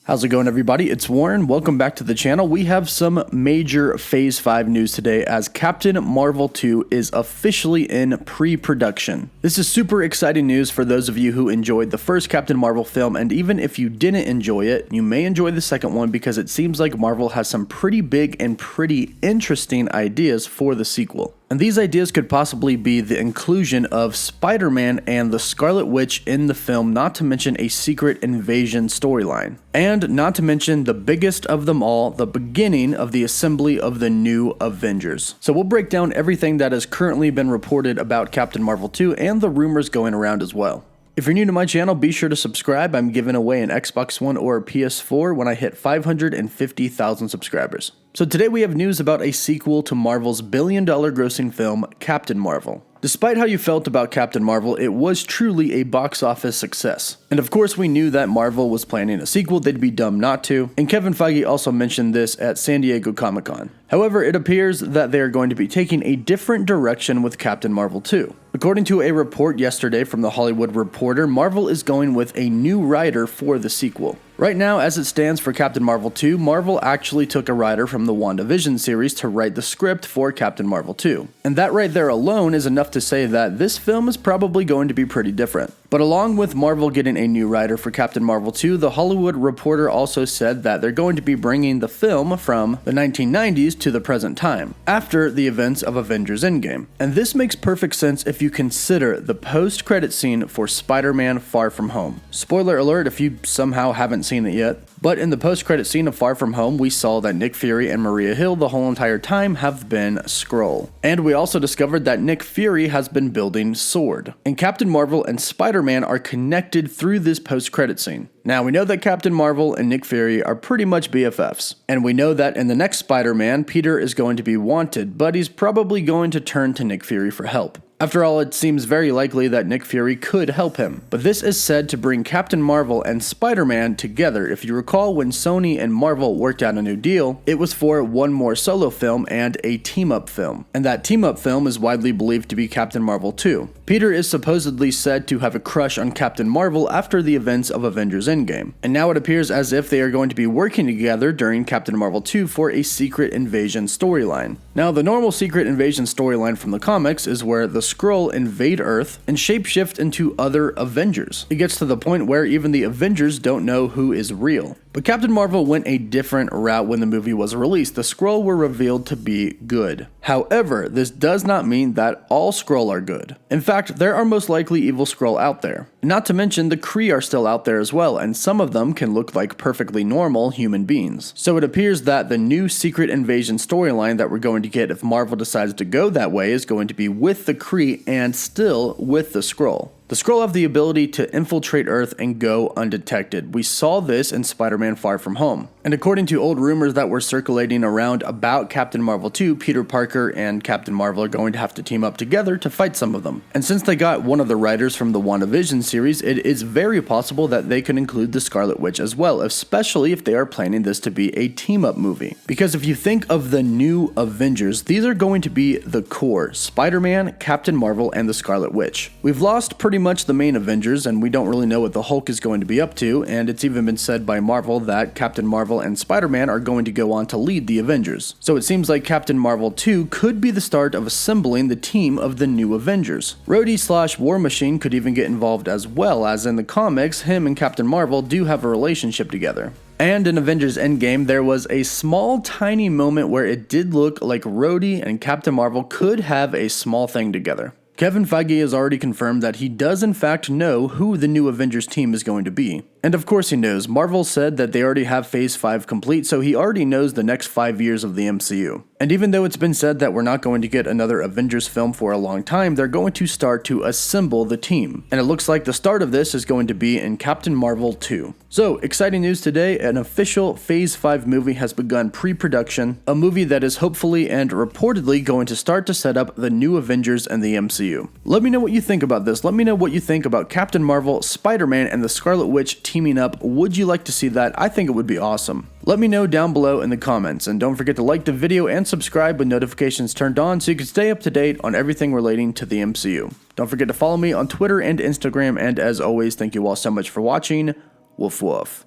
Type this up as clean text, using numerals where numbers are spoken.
How's it going, everybody? It's Warren. Welcome back to the channel. We have some major Phase 5 news today as Captain Marvel 2 is officially in pre-production. This is super exciting news for those of you who enjoyed the first Captain Marvel film, and even if you didn't enjoy it, you may enjoy the second one because it seems like Marvel has some pretty big and pretty interesting ideas for the sequel. And these ideas could possibly be the inclusion of Spider-Man and the Scarlet Witch in the film, not to mention a secret invasion storyline. And not to mention the biggest of them all, the beginning of the assembly of the new Avengers. So we'll break down everything that has currently been reported about Captain Marvel 2 and the rumors going around as well. If you're new to my channel, be sure to subscribe. I'm giving away an Xbox One or a PS4 when I hit 550,000 subscribers. So today we have news about a sequel to Marvel's billion-dollar grossing film, Captain Marvel. Despite how you felt about Captain Marvel, it was truly a box office success. And of course we knew that Marvel was planning a sequel, they'd be dumb not to, and Kevin Feige also mentioned this at San Diego Comic-Con. However, it appears that they are going to be taking a different direction with Captain Marvel 2. According to a report yesterday from The Hollywood Reporter, Marvel is going with a new writer for the sequel. Right now, as it stands for Captain Marvel 2, Marvel actually took a writer from the Wanda Vision series to write the script for Captain Marvel 2. And that right there alone is enough to say that this film is probably going to be pretty different. But along with Marvel getting a new writer for Captain Marvel 2, The Hollywood Reporter also said that they're going to be bringing the film from the 1990s to the present time, after the events of Avengers Endgame. And this makes perfect sense if you consider the post-credit scene for Spider-Man Far From Home. Spoiler alert if you somehow haven't seen it yet. But in the post-credit scene of Far From Home, we saw that Nick Fury and Maria Hill the whole entire time have been Skrull. And we also discovered that Nick Fury has been building S.W.O.R.D. And Captain Marvel and Spider-Man are connected through this post-credit scene. Now, we know that Captain Marvel and Nick Fury are pretty much BFFs. And we know that in the next Spider-Man, Peter is going to be wanted, but he's probably going to turn to Nick Fury for help. After all, it seems very likely that Nick Fury could help him. But this is said to bring Captain Marvel and Spider-Man together. If you recall, when Sony and Marvel worked out a new deal, it was for one more solo film and a team-up film. And that team-up film is widely believed to be Captain Marvel 2. Peter is supposedly said to have a crush on Captain Marvel after the events of Avengers Endgame. And now it appears as if they are going to be working together during Captain Marvel 2 for a secret invasion storyline. Now, the normal secret invasion storyline from the comics is where the Skrull invade Earth and shapeshift into other Avengers. It gets to the point where even the Avengers don't know who is real. But Captain Marvel went a different route when the movie was released. The Skrull were revealed to be good. However, this does not mean that all Skrull are good. In fact, there are most likely evil Skrull out there. Not to mention the Kree are still out there as well, and some of them can look like perfectly normal human beings. So it appears that the new secret invasion storyline that we're going to get if Marvel decides to go that way is going to be with the Kree and still with the Skrull. The Skrull have the ability to infiltrate Earth and go undetected. We saw this in Spider-Man Far From Home. And according to old rumors that were circulating around about Captain Marvel 2, Peter Parker and Captain Marvel are going to have to team up together to fight some of them. And since they got one of the writers from the Wanda Vision series, it is very possible that they could include the Scarlet Witch as well, especially if they are planning this to be a team-up movie. Because if you think of the new Avengers, these are going to be the core: Spider-Man, Captain Marvel, and the Scarlet Witch. We've lost pretty much the main Avengers, and we don't really know what the Hulk is going to be up to, and it's even been said by Marvel that Captain Marvel and Spider-Man are going to go on to lead the Avengers. So it seems like Captain Marvel 2 could be the start of assembling the team of the new Avengers. Rhodey/War Machine could even get involved as well, as in the comics, him and Captain Marvel do have a relationship together. And in Avengers Endgame, there was a small tiny moment where it did look like Rhodey and Captain Marvel could have a small thing together. Kevin Feige has already confirmed that he does in fact know who the new Avengers team is going to be. And of course he knows. Marvel said that they already have Phase 5 complete, so he already knows the next 5 years of the MCU. And even though it's been said that we're not going to get another Avengers film for a long time, they're going to start to assemble the team. And it looks like the start of this is going to be in Captain Marvel 2. So, exciting news today, an official Phase 5 movie has begun pre-production, a movie that is hopefully and reportedly going to start to set up the new Avengers and the MCU. Let me know what you think about this. Let me know what you think about Captain Marvel, Spider-Man, and the Scarlet Witch teaming up. Would you like to see that? I think it would be awesome. Let me know down below in the comments, and don't forget to like the video and subscribe with notifications turned on so you can stay up to date on everything relating to the MCU. Don't forget to follow me on Twitter and Instagram, and as always, thank you all so much for watching. Woof woof.